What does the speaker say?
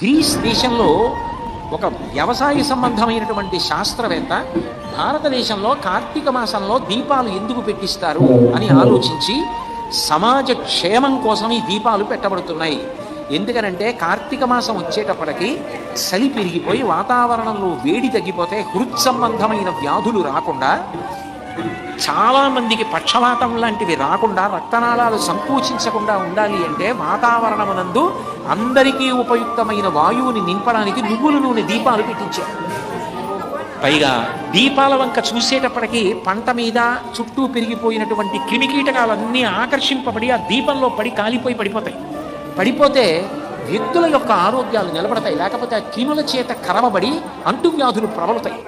Grace దేశంలో ఒక వ్యవసాయ సంబంధమైనటువంటి శాస్త్రవేత్త భారతదేశంలో కార్తీక మాసంలో దీపాలు ఎందుకు పెట్టిస్తారు అని ఆలోచించి సమాజ క్షేమం కోసం ఈ దీపాలు పెట్టబడుతున్నాయి. ఎందుకనంటే కార్తీక మాసం వచ్చేటప్పటికి చలి పెరిగిపోయి వాతావరణంలో వేడి తగ్గిపోతే హృద్ సంబంధమైన వ్యాధులు రాకుండా, చాలామందికి పక్షవాతం లాంటివి రాకుండా, రక్తనాళాలు సంకోచించకుండా ఉండాలి అంటే వాతావరణమునందు అందరికీ ఉపయుక్తమైన వాయువుని నింపడానికి నువ్వుల నూనె దీపాలు పెట్టించారు. పైగా దీపాల వంక చూసేటప్పటికీ పంట మీద చుట్టూ పెరిగిపోయినటువంటి క్రిమికీటకాలన్నీ ఆకర్షింపబడి ఆ దీపంలో పడి కాలిపోయి పడిపోతే వ్యక్తుల యొక్క ఆరోగ్యాలు నిలబడతాయి. లేకపోతే ఆ క్రిముల చేత కరవబడి అంటువ్యాధులు ప్రబలుతాయి.